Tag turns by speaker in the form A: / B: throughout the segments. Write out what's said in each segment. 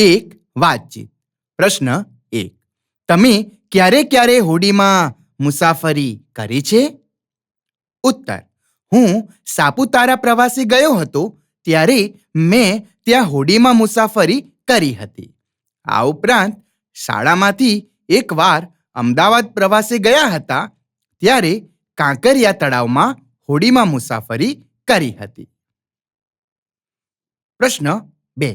A: એક વાતચીત. પ્રશ્ન 1. તમે ક્યારે ક્યારે હોડીમાં મુસાફરી કરી છે? ઉત્તર: હું સાપુતારા પ્રવાસે ગયો હતો ત્યારે મેં ત્યાં હોડીમાં મુસાફરી કરી હતી. આ ઉપરાંત શાળામાંથી એકવાર અમદાવાદ પ્રવાસે ગયા હતા ત્યારે કાંકરિયા તળાવમાં હોડીમાં મુસાફરી કરી હતી. પ્રશ્ન 2.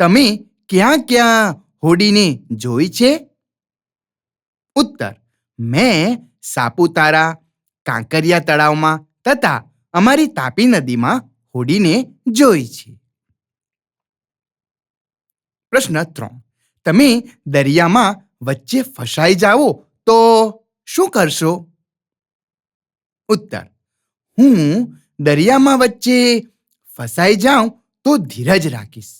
A: તમે ક્યાં ક્યાં હોડીને જોઈ છે? ઉત્તર: મેં સાપુતારા, કાંકરિયા તળાવમાં તથા અમારી તાપી નદીમાં હોડીને જોઈ છે. પ્રશ્ન 3. તમે દરિયામાં વચ્ચે ફસાઈ જાઓ તો શું કરશો? ઉત્તર: હું દરિયામાં વચ્ચે ફસાઈ જાઉં તો ધીરજ રાખીશ.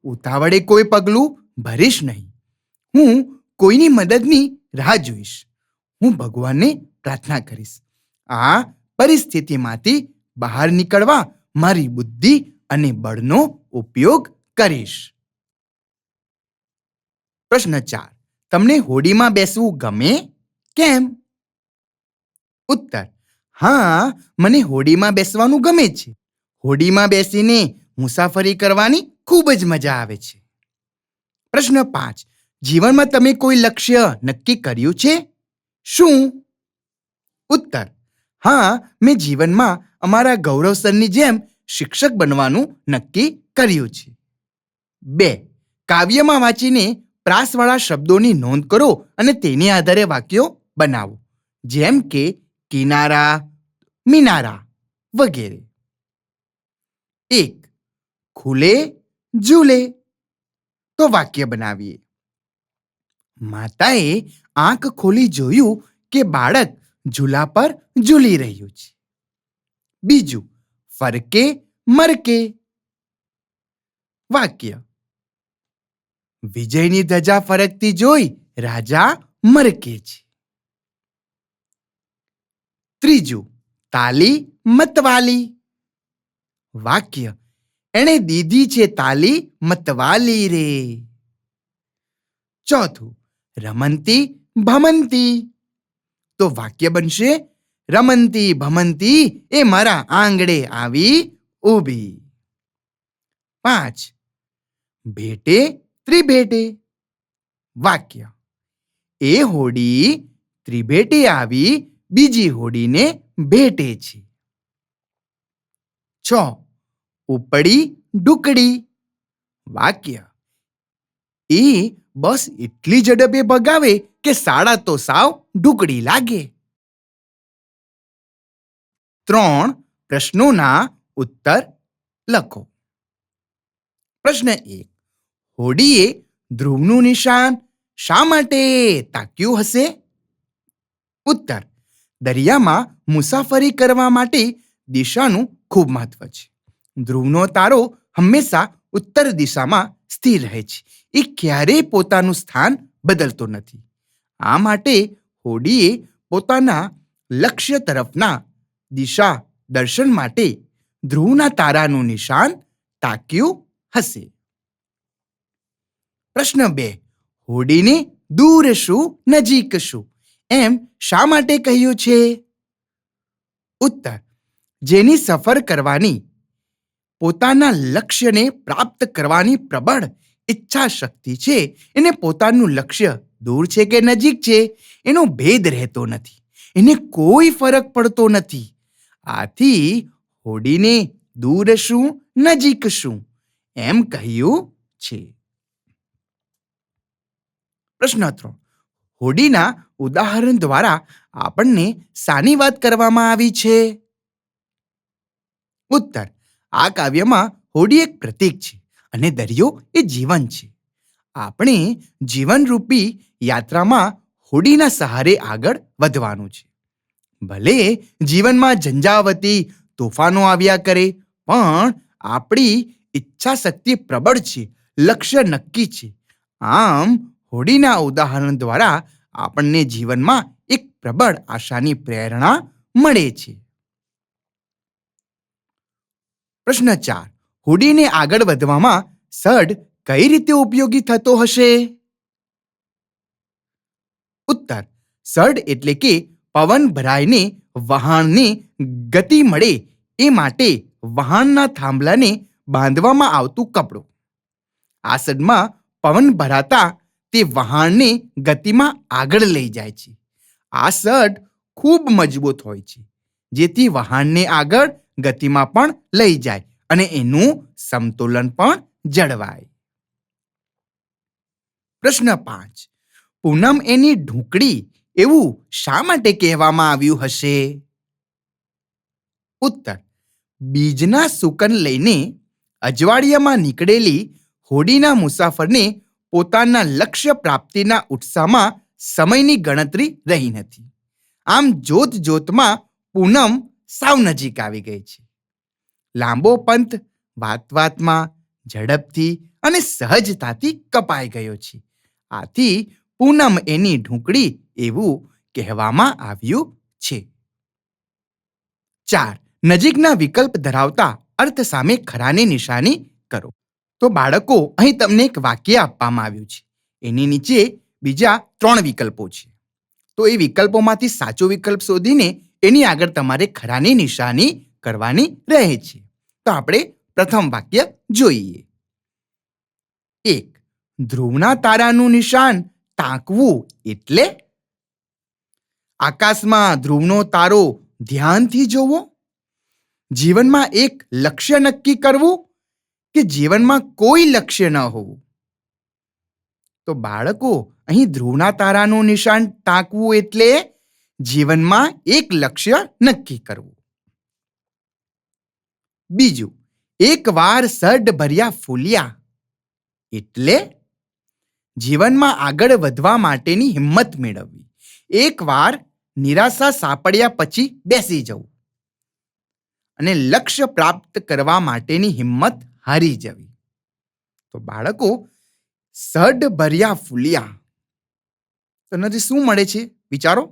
A: ઉતાવળે કોઈ પગલું ભરીશ નહીં. હું કોઈની મદદની રાહ જોઈશ. હું ભગવાનને પ્રાર્થના કરીશ. આ પરિસ્થિતિમાંથી બહાર નીકળવા મારી બુદ્ધિ અને બળનો ઉપયોગ કરીશ. પ્રશ્ન 4. તમને હોડીમાં બેસવું ગમે? કેમ? ઉત્તર: હા, મને હોડીમાં બેસવાનું ગમે છે. હોડીમાં બેસીને મુસાફરી કરવાની ખૂબ જ મજા આવે છે. પ્રશ્ન 5. જીવનમાં તમે કોઈ લક્ષ્ય નક્કી કર્યું છે? શું? ઉત્તર: હા, મેં જીવનમાં અમારા ગૌરવ સરની જેમ શિક્ષક બનવાનું નક્કી કર્યું છે. 2. કાવ્યમાં વાંચીને પ્રાસવાળા શબ્દોની નોંધ કરો અને તેની આધારે વાક્યો બનાવો, જેમ કે કિનારા, મિનારા વગેરે. 1. ખુલે ઝૂલે. તો વાક્ય બનાવીએ. માતાએ આંખ ખોલી જોયું કે બાળક ઝૂલા પર ઝૂલી રહ્યું છે. 2. ફરકે મરકે. વાક્ય: વિજયની ધજા ફરકતી જોઈ રાજા મરકે છે. 3. તાલી મતવાલી. વાક્ય: એણે દીધી છે તાલી મતવાલી રે. 4. રમંતી ભમંતી. તો વાક્ય બનશે: રમંતી ભમંતી એ મારા આંગણે આવી ઊભી. 5. ભેટે ત્રિભેટે. વાક્ય: એ હોડી ત્રિભેટે આવી બીજી હોડીને ભેટે છે. 6. ઉપડી ડુકડી. વાક્ય: એ બસ એટલી ઝડપે ભગાવે કે શાળા તો સાવ ઢુકડી લાગે. 3 પ્રશ્નોના ઉત્તર લખો. પ્રશ્ન 1. હોડીએ ધ્રુવનું નિશાન શા માટે તાક્યું હશે? ઉત્તર: દરિયામાં મુસાફરી કરવા માટે દિશાનું ખૂબ મહત્વ છે. ધ્રુવનો તારો હંમેશા ઉત્તર દિશામાં સ્થિર રહે છે. એ ક્યારેય પોતાનું સ્થાન બદલતો નથી. આ માટે હોડીએ પોતાના લક્ષ્ય તરફના દિશા દર્શન માટે ધ્રુવના તારાનું નિશાન તાક્યું હશે. પ્રશ્ન 2. હોડીને દૂર શું નજીક શું એમ શા માટે કહ્યું છે? ઉત્તર: જેની સફર કરવાની, પોતાના લક્ષ્યને પ્રાપ્ત કરવાની પ્રબળ ઈચ્છા શક્તિ છે, એને પોતાનું લક્ષ્ય દૂર છે કે નજીક છે એનો ભેદ રહેતો નથી. એને કોઈ ફરક પડતો નથી. આથી હોડીને દૂર શું નજીક શું એમ કહ્યું છે. પ્રશ્ન 3. હોડીના ઉદાહરણ દ્વારા આપણને શાની વાત કરવામાં આવી છે? ઉત્તર: આ કાવ્યમાં હોડી એક પ્રતીક છે અને દરિયો એ જીવન છે. આપણે જીવનરૂપી યાત્રામાં હોડીના સહારે આગળ વધવાનું છે. ભલે જીવનમાં ઝંઝાવતી તોફાનો આવ્યા કરે, પણ આપણી ઈચ્છા શક્તિ પ્રબળ છે, લક્ષ્ય નક્કી છે. આમ હોડીના ઉદાહરણ દ્વારા આપણને જીવનમાં એક પ્રબળ આશાની પ્રેરણા મળે છે. પ્રશ્ન 4. હોડીને આગળ વધવામાં સઢ કઈ રીતે ઉપયોગી થતો હશે? ઉત્તર: સડ એટલે કે પવન ભરાઈને વહાણને ગતિ મળે એ માટે વહાણના થાંભલાને બાંધવામાં આવતું કપડું. આ સડમાં પવન ભરાતા તે વહાણને ગતિમાં આગળ લઈ જાય છે. આ સડ ખૂબ મજબૂત હોય છે, જેથી વહાણને આગળ ગતિમાં પણ લઈ જાય અને એનું સમતોલન પણ જળવાય. પ્રશ્ન 5. પૂનમ એની ઢૂંકડી એવું શા માટે કહેવામાં આવ્યું હશે? ઉત્તર: બીજના સુકન લઈને અજવાળિયામાં નીકળેલી હોડીના મુસાફરને પોતાના લક્ષ્ય પ્રાપ્તિના ઉત્સાહમાં સમયની ગણતરી રહી નથી. આમ જોત જોતમાં પૂનમ સાવ નજીક આવી ગઈ છે. લાંબો પંથ વાત વાતમાં ઝડપથી અને સહજતાથી કપાઈ ગયો છે. આથી પૂનમ એની ઢૂંકડી એવું કહેવામાં આવ્યું છે. 4. નજીકના વિકલ્પ ધરાવતા અર્થ સામે ખરાની નિશાની કરો. તો બાળકો, અહીં તમને એક વાક્ય આપવામાં આવ્યું છે. એની નીચે બીજા 3 વિકલ્પો છે. તો એ વિકલ્પોમાંથી સાચો વિકલ્પ શોધીને એની આગળ તમારે ખરાની નિશાની કરવાની રહે છે. તો આપણે પ્રથમ વાક્ય જોઈએ. 1. ધ્રુવના તારાનું નિશાન તાકવું એટલે? આકાશમાં ધ્રુવનો તારો ધ્યાનથી જોવો, જીવનમાં એક લક્ષ્ય નક્કી કરવું કે જીવનમાં કોઈ લક્ષ્ય ન હોવું? તો બાળકો, અહીં ધ્રુવના તારાનું નિશાન તાકવું એટલે જીવનમાં એક લક્ષ્ય નક્કી કરવું. બીજું, એકવાર સડ ભર્યા ફૂલ્યા એટલે? જીવનમાં આગળ વધવા માટેની હિંમત મેળવવી. એકવાર નિરાશા સાંપડ્યા પછી બેસી જવું અને લક્ષ્ય પ્રાપ્ત કરવા માટેની હિંમત હારી જવી. તો બાળકો, સડ ભર્યા ફૂલ્યા તો શું મળે છે? વિચારો.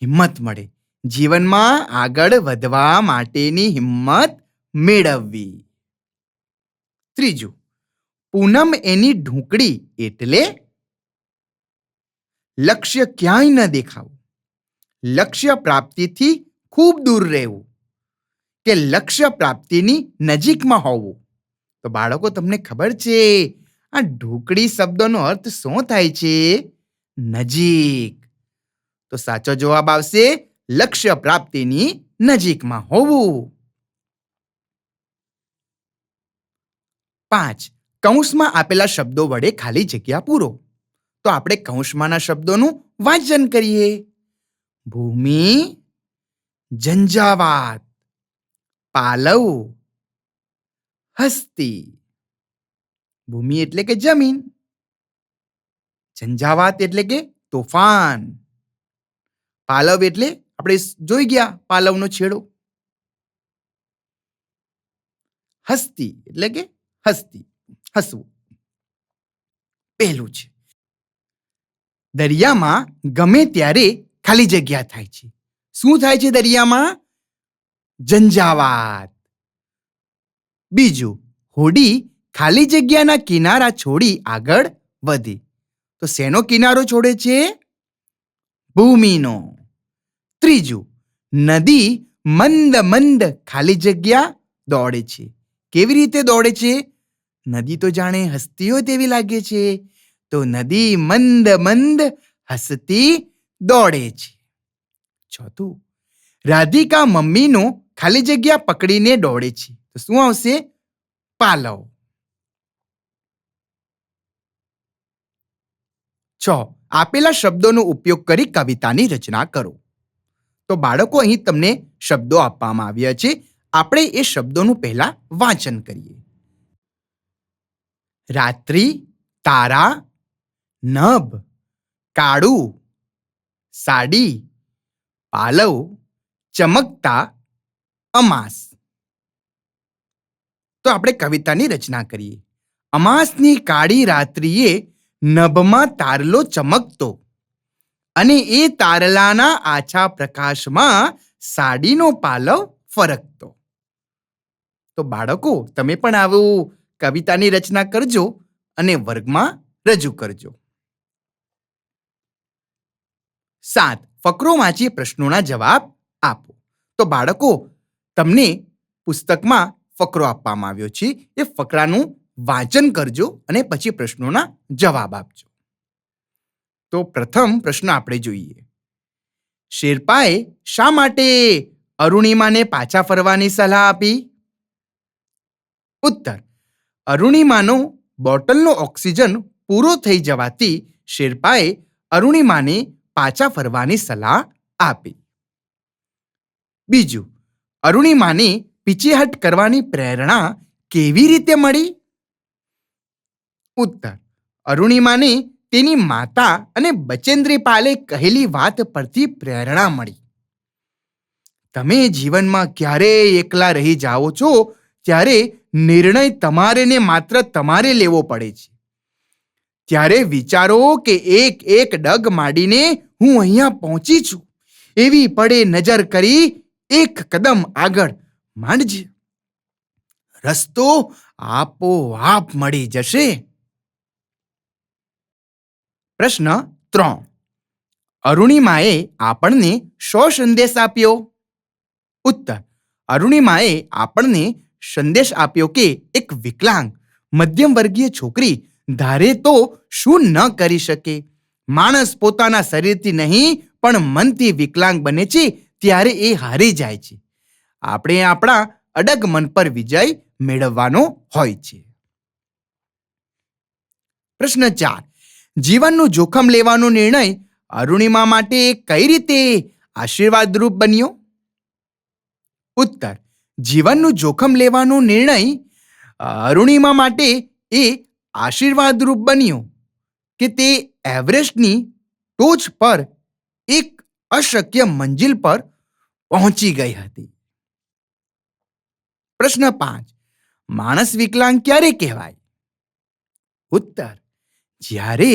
A: હિંમત મળે. જીવનમાં આગળ વધવા માટેની હિંમત મેળવવી. ત્રીજું, પૂનમ એની ઢૂંકડી એટલે? લક્ષ્ય ક્યાંય ન દેખાવું, લક્ષ્ય પ્રાપ્તિથી ખૂબ દૂર રહેવું કે લક્ષ્ય પ્રાપ્તિની નજીકમાં હોવું. તો બાળકો, તમને ખબર છે આ ઢૂંકડી શબ્દનો અર્થ શું થાય છે? નજીક. તો સાચો જવાબ આવશે લક્ષ્ય પ્રાપ્તિની નજીકમાં હોવું. 5. કૌંસમાં આપેલા શબ્દો વડે ખાલી જગ્યા પૂરો. તો આપણે કૌંસમાંના શબ્દોનું વાંચન કરીએ. ભૂમિ, ઝંઝાવાત, પાલવ, હસ્તી. ભૂમિ એટલે કે જમીન, ઝંઝાવાત એટલે કે તોફાન, પાલવ એટલે આપણે જોઈ ગયા પાલવનો છેડો, હસ્તી એટલે કે હસતી, હસવું. પહેલું છે, દરિયામાં ગમે ત્યારે ખાલી જગ્યા થાય છે. શું થાય છે દરિયામાં? ઝંઝાવાત. બીજું, હોડી ખાલી જગ્યાના કિનારા છોડી આગળ વધી. તો શેનો કિનારો છોડે છે? ભૂમિનો. ત્રીજું, નદી મંદ મંદ ખાલી જગ્યા દોડે છે. કેવી રીતે દોડે છે? નદી તો જાણે હસતી હોય તેવી લાગે છે. તો નદી મંદ મંદ હસતી દોડે છે. ચોથું, રાધિકા મમ્મીનો ખાલી જગ્યા પકડીને દોડે છે. તો શું આવશે? પાલવ. 6. આપેલા શબ્દોનો ઉપયોગ કરી કવિતાની રચના કરો. તો બાળકો, અહીં તમને શબ્દો આપવામાં આવ્યા છે. આપણે એ શબ્દોનું પહેલા વાંચન કરીએ. રાત્રિ, તારા, નભ, કાળું, સાડી, પાલવ, ચમકતા, અમાસ. તો આપણે કવિતાની રચના કરીએ. અમાસની કાળી રાત્રિએ નભમાં તારલો ચમકતો અને એ તારલાના આછા પ્રકાશમાં સાડીનો પાલવ ફરકતો. તો બાળકો, તમે પણ આવું કવિતાની રચના કરજો અને વર્ગમાં રજૂ કરજો. 7. ફકરો વાંચી પ્રશ્નોના જવાબ આપો. તો બાળકો, તમને પુસ્તકમાં ફકરો આપવામાં આવ્યો છે. એ ફકરાનું વાંચન કરજો અને પછી પ્રશ્નોના જવાબ આપજો. તો પ્રથમ પ્રશ્ન આપણે જોઈએ. શેરપાએ શા માટે અરુણિમાને પાછા ફરવાની સલાહ આપી? ઉત્તર: અરુણિમાનો બોટલનો ઓક્સિજન પૂરો થઈ જવાથી શેરપાએ અરુણિમાને પાછા ફરવાની સલાહ આપી. બીજું, અરુણિમાને પીછેહટ કરવાની પ્રેરણા કેવી રીતે મળી? ઉત્તર: અરુણિમાને તેની માતા અને બચેન્દ્રી પાલે કહેલી વાત પરથી પ્રેરણા મળી. તમે જીવનમાં ક્યારેય એકલા રહી જાઓ છો ત્યારે નિર્ણય તમારે ને માત્ર તમારે લેવો પડે છે. ત્યારે વિચારો કે એક એક ડગ માંડીને હું અહીંયા પહોંચી છું. એવી પડે નજર કરી એક કદમ આગળ માંડજે. રસ્તો આપોઆપ મળી જશે. પ્રશ્ન 3. અરુણિમાએ આપણને શો સંદેશ આપ્યો? ઉત્તર: અરુણિમાએ આપણને સંદેશ આપ્યો કે એક વિકલાંગ મધ્યમ વર્ગીય છોકરી ધારે તો શું ન કરી શકે. માણસ પોતાના શરીરથી નહીં પણ મનથી વિકલાંગ બને છે ત્યારે એ હારી જાય છે. આપણે આપણા અડગ મન પર વિજય મેળવવાનો હોય છે. પ્રશ્ન 4. જીવનનું જોખમ લેવાનો નિર્ણય અરુણિમા માટે કઈ રીતે આશીર્વાદરૂપ બન્યો? ઉત્તર: જીવનનું જોખમ લેવાનો નિર્ણય અરુણિમા માટે એ આશીર્વાદરૂપ બન્યો કે તે એવરેસ્ટની ટોચ પર એક અશક્ય મંજિલ પર પહોંચી ગઈ હતી. પ્રશ્ન 5. માણસ વિકલાંગ ક્યારે કહેવાય? ઉત્તર: જ્યારે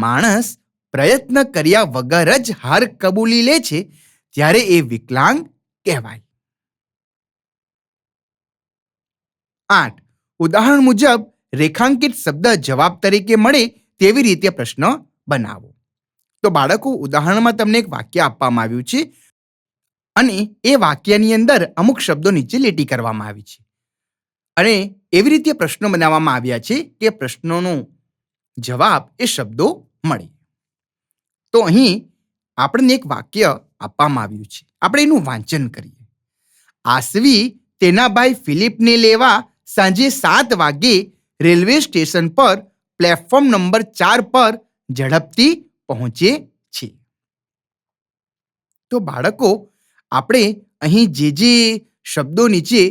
A: માણસ પ્રયત્ન કર્યા વગર જ હાર કબૂલી લે છે ત્યારે એ વિકલાંગ કહેવાય. 8. ઉદાહરણ મુજબ રેખાંકિત શબ્દ જવાબ તરીકે મળે તેવી રીતે પ્રશ્ન બનાવો. તો બાળકો, ઉદાહરણમાં તમને એક વાક્ય આપવામાં આવ્યું છે અને એ વાક્યની અંદર અમુક શબ્દો નીચે લીટી કરવામાં આવી છે અને એવી રીતે પ્રશ્નો બનાવવામાં આવ્યા છે કે પ્રશ્નોનો જવાબ એ શબ્દો મળે. તો અહીં આપણને એક વાક્ય આપવામાં આવ્યું છે. આપણે એનું વાંચન કરીએ. આસવી તેના ભાઈ ફિલિપને લેવા સાંજે 7 વાગ્યે રેલવે સ્ટેશન પર પ્લેટફોર્મ નંબર 4 પર ઝડપથી પહોંચે છે. તો બાળકો, આપણે અહીં જે શબ્દો નીચે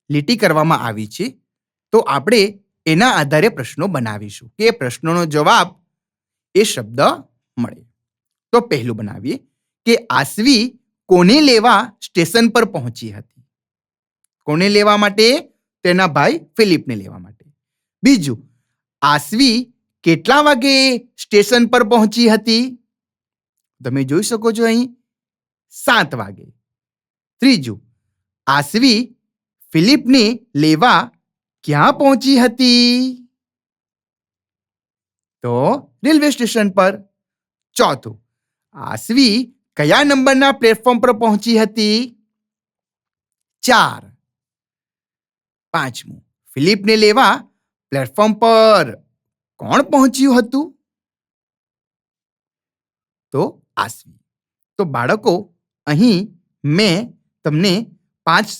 A: લીટી કરવામાં આવી છે તો આપણે એના આધારે પ્રશ્નો બનાવીશું કે પ્રશ્નોનો જવાબ એ શબ્દ મળે. તો પહેલું બનાવીએ કે આસવી કોને લેવા સ્ટેશન પર પહોંચી હતી? કોને લેવા માટે? તેના ભાઈ ફિલિપને લેવા માટે. બીજું, આસવી કેટલા વાગે સ્ટેશન પર પહોંચી હતી? તમે જોઈ શકો છો અહીં 7 વાગે. ત્રીજું, આસવી ફિલિપને લેવા ક્યાં પહોંચી હતી? તો રેલવે સ્ટેશન પર. ચોથું, આસવી કયા નંબરના પ્લેટફોર્મ પર પહોંચી હતી? 4. પાંચમું, ફિલિપને લેવા પ્લેટફોર્મ પર કોણ પહોંચ્યું હતું? તો આસવી. તો બાળકો, અહીં મેં તમને 5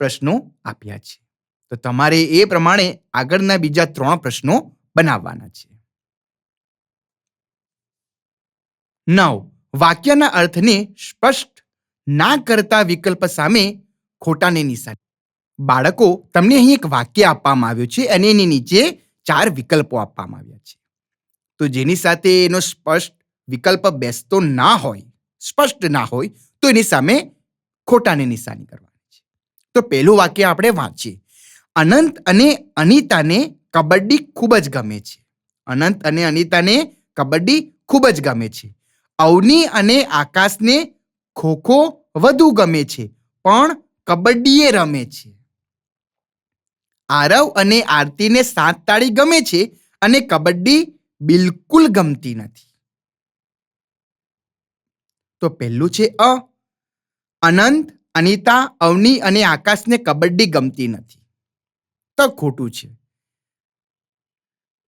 A: પ્રશ્નો આપ્યા છે. તો તમારે એ પ્રમાણે આગળના બીજા 3 પ્રશ્નો બનાવવાના છે. 9. વાક્યના અર્થને સ્પષ્ટ ના કરતા વિકલ્પ સામે ખોટાની નિશાની. બાળકો, તમને અહીં એક વાક્ય આપવામાં આવ્યું છે અને એની નીચે 4 વિકલ્પો આપવામાં આવ્યા છે. તો જેની સાથે એનો સ્પષ્ટ વિકલ્પ બેસતો ના હોય, સ્પષ્ટ ના હોય, તો એની સામે ખોટાની નિશાની કરવાની છે. તો પહેલું વાક્ય આપણે વાંચીએ. અનંત અને અનિતાને કબડ્ડી ખૂબ જ ગમે છે. અનંત અને અનિતાને કબડ્ડી ખૂબ જ ગમે છે. અવની અને આકાશને ખોખો વધુ ગમે છે પણ કબડ્ડી એ રમે છે. આરવ અને આરતીને 7 તાળી ગમે છે અને કબડ્ડી બિલકુલ ગમતી નથી. તો પહેલું છે અ. અનંત, અનિતા, અવની અને આકાશને કબડ્ડી ગમતી નથી. તો ખોટું છે.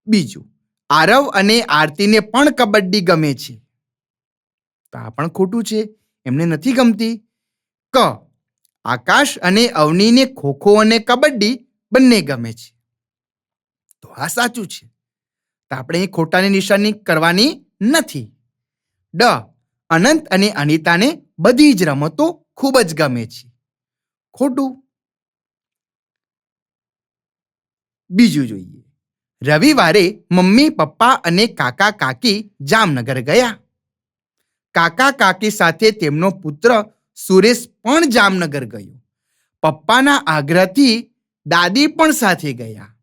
A: બીજું, આરવ અને આરતીને પણ કબડ્ડી ગમે છે. તો આ પણ ખોટું છે, એમને નથી ગમતી. ક. આકાશ અને અવનીને ખોખો અને કબડ્ડી બંને ગમે છે. તો આ સાચું છે. તો આપણે અહીં ખોટાની નિશાની કરવાની નથી. ડ. અનંત અને અનિતાને બધી જ રમતો ખૂબ જ ગમે છે. ખોટું. બીજું જોઈએ. રવિવારે મમ્મી પપ્પા અને કાકા કાકી જામનગર ગયા. કાકા કાકી સાથે તેમનો પુત્ર સુરેશ પણ જામનગર ગયો. પપ્પાના આગ્રહથી દાદી પણ સાથે ગયા.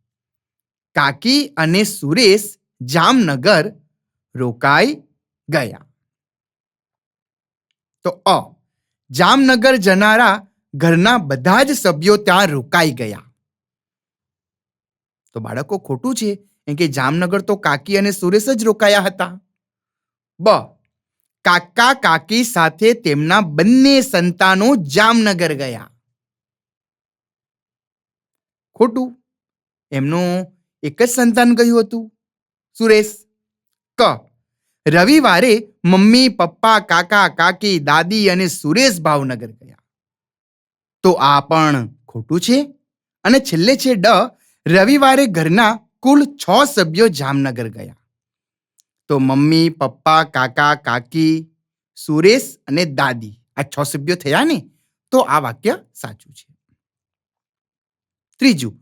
A: કાકી અને સુરેશ જામનગર રોકાઈ ગયા. તો અ. જામનગર જનારા ઘરના બધા જ સભ્યો ત્યાં રોકાઈ ગયા. તો બાળકો ખોટું છે, કેમ કે જામનગર તો કાકી અને સુરેશ જ રોકાયા હતા. બ. કાકા કાકી સાથે તેમના બંને સંતાનો જામનગર ગયા. ખોટું. એમનું એક જ સંતાન ગયું હતું, સુરેશ. ક. રવિવારે મમ્મી પપ્પા કાકા કાકી દાદી અને સુરેશ ભાવનગર ગયા. તો આ પણ ખોટું છે. અને છેલ્લે છે ડ. રવિવારે ઘરના કુલ 6 સભ્યો જામનગર ગયા. તો મમ્મી પપ્પા કાકા કાકી સુરેશ અને દાદી, આ 6 સભ્યો થયા ને. તો આ વાક્ય સાચું છે. ત્રીજું,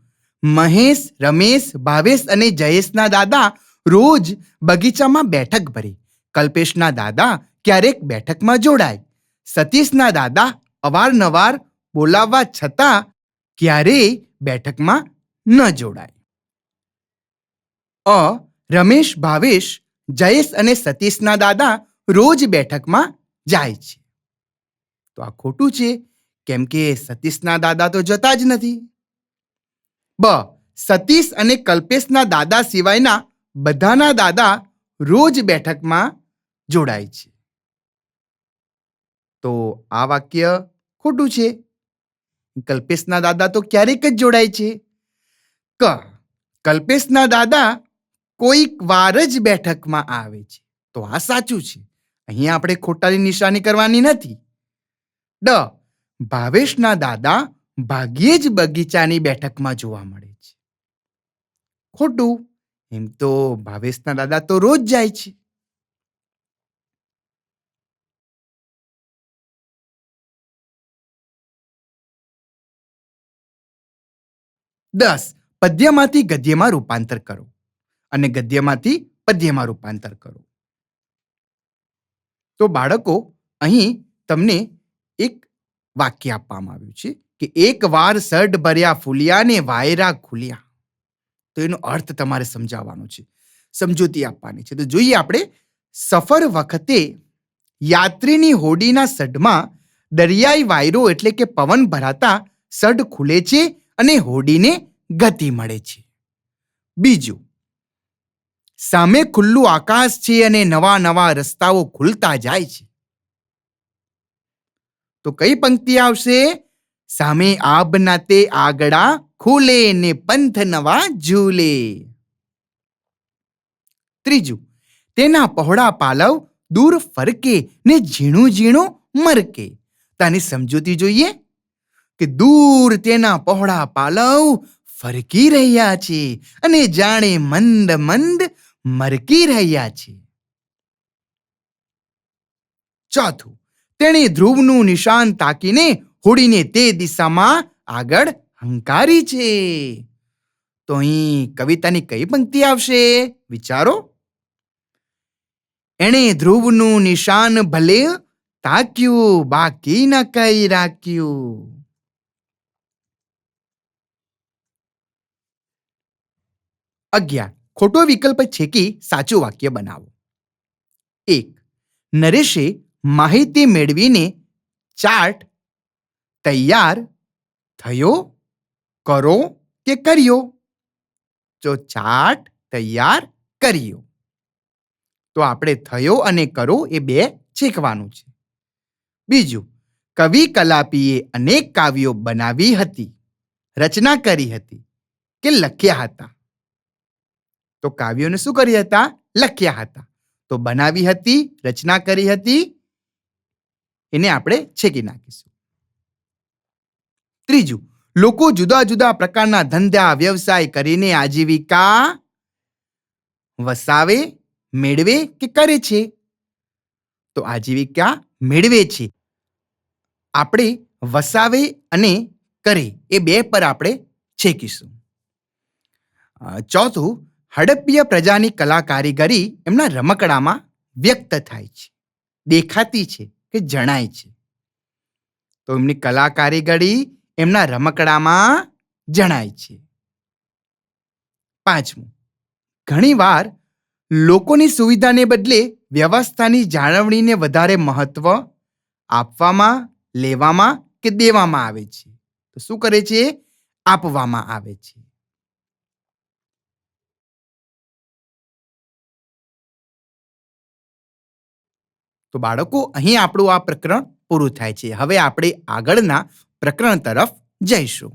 A: મહેશ, રમેશ, ભાવેશ અને જયેશના દાદા રોજ બગીચામાં બેઠક ભરે. કલ્પેશના દાદા ક્યારેક બેઠકમાં જોડાય. સતીશના દાદા અવારનવાર બોલાવવા છતાં ક્યારેય બેઠકમાં ન જોડાય. અ. રમેશ, ભાવેશ, જયેશ અને સતીશના દાદા રોજ બેઠકમાં જાય છે. તો આ ખોટું છે, કેમ કે સતીશના દાદા તો જતા જ નથી. બ. સતીશ અને કલ્પેશના દાદા સિવાયના બધાના દાદા રોજ બેઠકમાં જોડાય છે. તો આ વાક્ય ખોટું છે. કલ્પેશના દાદા તો ક્યારેક જ જોડાય છે. ક. કલ્પેશના દાદા કોઈક વાર જ બેઠકમાં આવે છે. તો આ સાચું છે. અહીંયા આપણે ખોટાની નિશાની કરવાની નથી. ડ. ભાવેશના દાદા ભાગ્યે જ બગીચાની બેઠકમાં જોવા મળે છે. ખોટું. એમ તો ભાવેશના દાદા તો રોજ જાય છે. દસ. પદ્યમાંથી ગદ્યમાં રૂપાંતર કરો અને ગદ્યમાંથી પદ્યમાં રૂપાંતર કરો. તો બાળકો, અહીં તમને એક વાક્ય આપવામાં આવ્યું છે કે એક વાર સડ ભર્યા ફૂલ્યા ને વાયરા ખુલ્યા. તો એનો અર્થ તમારે સમજાવવાનો છે, સમજૂતી આપવાની છે. તો જોઈએ આપણે. સફર વખતે યાત્રીની હોડીના સડમાં દરિયાઈ વાયરો એટલે કે પવન ભરાતા સડ ખુલે છે અને હોડીને ગતિ મળે છે. બીજું, સામે ખુલ્લું આકાશ છે અને નવા નવા રસ્તાઓ ખુલતા જાય છે. તો કઈ પંક્તિ આવશે? સામે આભના તે આગડા ખુલે ને પંથ નવા ઝૂલે. ત્રીજું, તેના પહોળા પાલવ દૂર ફરકે ને ઝીણું ઝીણું મરકે. તાની સમજૂતી જોઈએ કે દૂર તેના પહોળા પાલવ ફરકી રહ્યા છે અને જાણે મંદ મંદ મરકી રહ્યા છે. ચોથું, તેણે ધ્રુવનું નિશાન તાકીને હોડીને તે દિશામાં આગળ હંકારી છે. તો અહીં કવિતાની કઈ પંક્તિ આવશે? વિચારો. એણે ધ્રુવનું નિશાન ભલે તાક્યું, બાકી ન કઈ રાખ્યું. 11. ખોટો વિકલ્પ છેકી સાચું વાક્ય બનાવો. 1. નરેશે માહિતી મેળવીને ચાર્ટ તૈયાર થયો કરો કે કર્યો? તો ચાર્ટ તૈયાર કર્યો. તો આપણે થયો અને કરો એ બે શીખવાનું છે. બીજું, કવિ કલાપીએ અનેક કાવ્યો બનાવી હતી, રચના કરી હતી કે લખ્યા હતા? તો કાવ્યોને શું કર્યા હતા? લખ્યા હતા. તો બનાવી હતી, રચના કરી હતી, એને આપણે છેકી નાખીશું. ત્રીજું, લોકો જુદા જુદા પ્રકારના ધંધા વ્યવસાય કરીને આજીવિકા વસાવે, મેળવે કે કરે છે? તો આજીવિકા મેળવે છે. આપણે વસાવે અને કરે એ બે પર આપણે છેકીશું. ચોથું, હડપ્પીય પ્રજાની કલા કારીગરી એમના રમકડામાં વ્યક્ત થાય છે, દેખાતી છે કે જણાય છે? તો એમની કલા કારીગરી એમના રમકડામાં જણાય છે. પાંચમું, ઘણીવાર લોકોની સુવિધાને બદલે વ્યવસ્થાની જાળવણીને વધારે મહત્વ આપવામાં, લેવામાં કે દેવામાં આવે છે. તો શું કરે છે? આપવામાં આવે છે. તો બાળકો, અહીં આપણું આ પ્રકરણ પૂરું થાય છે. હવે આપણે આગળના પ્રકરણ તરફ જઈશું.